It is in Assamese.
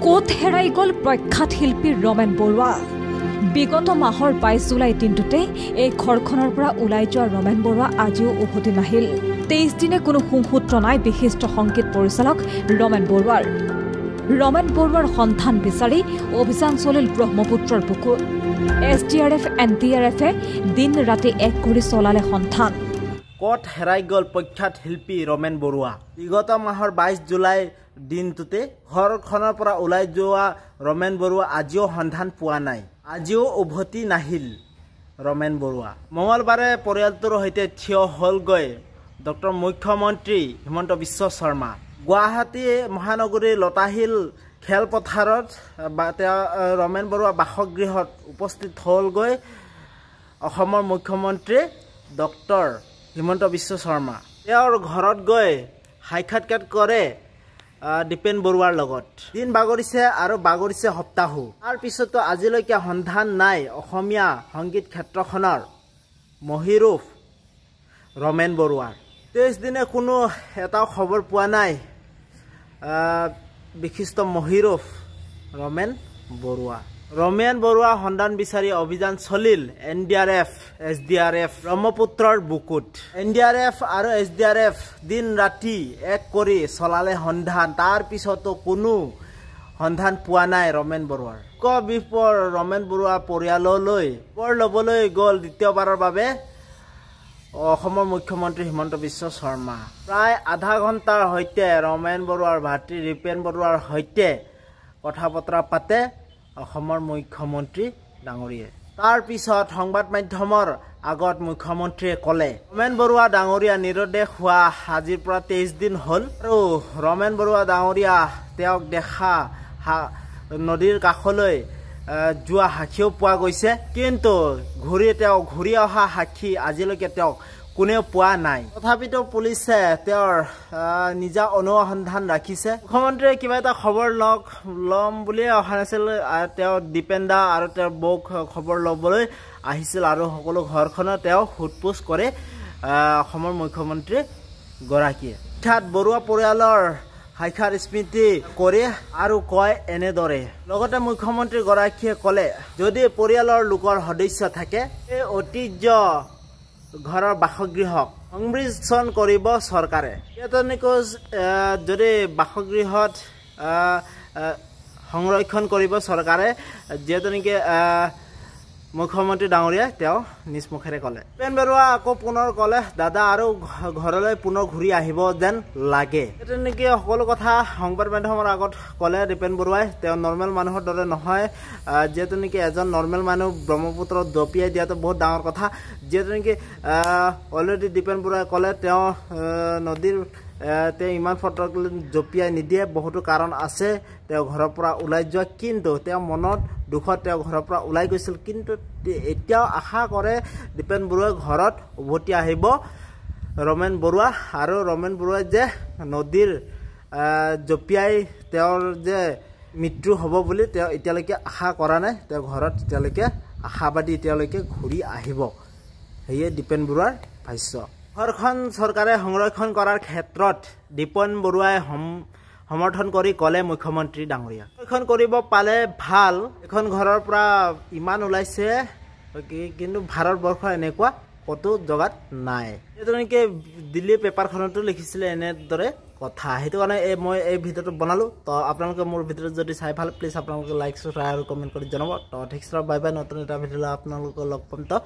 ক'ত হেৰাই গ'ল প্ৰখ্যাত শিল্পী ৰমেন বৰুৱা বিগত মাহৰ 22 জুলাই দিনটোতে এই ঘৰখনৰ পৰা ওলাই যোৱা ৰমেন বৰুৱা আজিও উভতি নাহিল 23 দিনে কোনো সুসূত্ৰ নাই বিশিষ্ট সংগীত পৰিচালক ৰমেন বৰুৱাৰ সন্ধান বিচাৰি অভিযান চলিল ব্ৰহ্মপুত্ৰৰ বুকুত SDRF NDRF দিন ৰাতি এক কৰি চলালে সন্ধান ক'ত হেৰাই গ'ল প্ৰখ্যাত শিল্পী ৰমেন বৰুৱা বিগত মাহৰ 22 জুলাই দিনটোতে ঘৰখনৰ পৰা ওলাই যোৱা ৰমেন বৰুৱা আজিও সন্ধান পোৱা নাই আজিও উভতি নাহিল ৰমেন বৰুৱা মঙলবাৰে পৰিয়ালটোৰ সৈতে থিয় হ'লগৈ ডক্টৰ মুখ্যমন্ত্ৰী হিমন্ত বিশ্ব শৰ্মা গুৱাহাটী মহানগৰীৰ লতাহিল খেলপথাৰত ৰমেন বৰুৱা বাসগৃহত উপস্থিত হ'লগৈ অসমৰ মুখ্যমন্ত্ৰী ডক্টৰ হিমন্ত বিশ্ব শৰ্মা তেওঁৰ ঘৰত গৈ সাক্ষাৎকাৰ কৰে দীপেন বৰুৱাৰ লগত দিন বাগৰিছে আৰু বাগৰিছে সপ্তাহো তাৰ পিছতো আজিলৈকে সন্ধান নাই অসমীয়া সংগীত ক্ষেত্ৰখনৰ মহিৰূপ ৰমেন বৰুৱাৰ 23 দিনে কোনো এটা খবৰ পোৱা নাই বিশিষ্ট মহিৰূপ ৰমেন বৰুৱা সন্ধান বিচাৰি অভিযান চলিল NDRF SDRF ব্ৰহ্মপুত্ৰৰ বুকুত NDRF আৰু SDRF দিন ৰাতি এক কৰি চলালে সন্ধান তাৰ পিছতো কোনো সন্ধান পোৱা নাই ৰমেন বৰুৱাৰ বিপৰ ৰমেন বৰুৱা পৰিয়াললৈ পৰ ল'বলৈ গ'ল দ্বিতীয়বাৰৰ বাবে অসমৰ মুখ্যমন্ত্ৰী হিমন্ত বিশ্ব শৰ্মা প্ৰায় আধা ঘণ্টাৰ সৈতে ৰমেন বৰুৱাৰ ভাতৃ দীপেন বৰুৱাৰ সৈতে কথা বতৰা পাতে অসমৰ মুখ্যমন্ত্ৰী ডাঙৰীয়াই তাৰ পিছত সংবাদ মাধ্যমৰ আগত মুখ্যমন্ত্ৰীয়ে ক'লে ৰমেন বৰুৱা ডাঙৰীয়া নিৰুদ্দেশ হোৱা আজিৰ পৰা 23 দিন হ'ল আৰু ৰমেন বৰুৱা ডাঙৰীয়া তেওঁক দেখা নদীৰ কাষলৈ যোৱা সাক্ষীও পোৱা গৈছে কিন্তু ঘূৰি অহা সাক্ষী আজিলৈকে তেওঁক কোনেও পোৱা নাই তথাপিতো পুলিচে তেওঁৰ নিজা অনুসন্ধান ৰাখিছে মুখ্যমন্ত্ৰীয়ে কিবা এটা খবৰ ল'ম বুলিয়ে অহা নাছিল তেওঁ দীপেন্দা আৰু তেওঁৰ বৌক খবৰ ল'বলৈ আহিছিল আৰু সকলো ঘৰখনত তেওঁ সোধপোছ কৰে অসমৰ মুখ্যমন্ত্ৰী গৰাকীয়ে ঠাত বৰুৱা পৰিয়ালৰ সাক্ষাৎ স্মৃতি কৰি আৰু কয় এনেদৰে লগতে মুখ্যমন্ত্ৰী গৰাকীয়ে ক'লে যদি পৰিয়ালৰ লোকৰ সদস্য থাকে এই ঐতিহ্য ঘৰৰ বাসগৃহক সংৰক্ষণ কৰিব চৰকাৰে যদি বাসগৃহত সংৰক্ষণ কৰিব চৰকাৰে যিহেতু নেকি মুখ্যমন্ত্ৰী ডাঙৰীয়াই তেওঁ নিজ মুখেৰে ক'লে দীপেন বৰুৱা আকৌ পুনৰ ক'লে দাদা আৰু ঘৰলৈ পুনৰ ঘূৰি আহিব যেন লাগে তেনেকৈ সকলো কথা সংবাদ মাধ্যমৰ আগত ক'লে দীপেন বৰুৱাই তেওঁ নৰ্মেল মানুহৰ দৰে নহয় যিহেতু নেকি এজন নৰ্মেল মানুহ ব্ৰহ্মপুত্ৰত জঁপিয়াই দিয়াটো বহুত ডাঙৰ কথা যিহেতু নেকি অলৰেডি দীপেন বৰুৱাই ক'লে তেওঁ নদীৰ তেওঁ ইমান ফটকলৈ জঁপিয়াই নিদিয়ে বহুতো কাৰণ আছে তেওঁ ঘৰৰ পৰা ওলাই যোৱা কিন্তু তেওঁ মনত দুখত তেওঁ ঘৰৰ পৰা ওলাই গৈছিল কিন্তু এতিয়াও আশা কৰে দীপেন বৰুৱাই ঘৰত উভতি আহিব ৰমেন বৰুৱা আৰু ৰমেন বৰুৱাই যে নদীৰ জঁপিয়াই তেওঁৰ যে মৃত্যু হ'ব বুলি তেওঁ এতিয়ালৈকে আশা কৰা নাই তেওঁ ঘৰত এতিয়ালৈকে আশাবাদী এতিয়ালৈকে ঘূৰি আহিব সেয়ে দীপেন বৰুৱাৰ ভাষ্য ঘৰখন চৰকাৰে সংৰক্ষণ কৰাৰ ক্ষেত্ৰত দীপেন বৰুৱাই সমৰ্থন কৰি ক'লে মুখ্যমন্ত্ৰী ডাঙৰীয়া সংৰক্ষণ কৰিব পালে ভাল এখন ঘৰৰ পৰা ইমান ওলাইছে কিন্তু ভাৰতবৰ্ষ এনেকুৱা কতো জগাত নাই যেনেকৈ দিল্লী পেপাৰখনতো লিখিছিলে এনেদৰে কথা সেইটো কাৰণে মই এই ভিডিঅ'টো বনালোঁ তো আপোনালোকে মোৰ ভিডিঅ'টো যদি চাই ভাল প্লিজ আপোনালোকে লাইক শ্বেয়াৰ আৰু কমেণ্ট কৰি জনাব তো ঠিক বাই বাই নতুন এটা ভিডিঅ'লৈ আপোনালোকক লগ পাম তো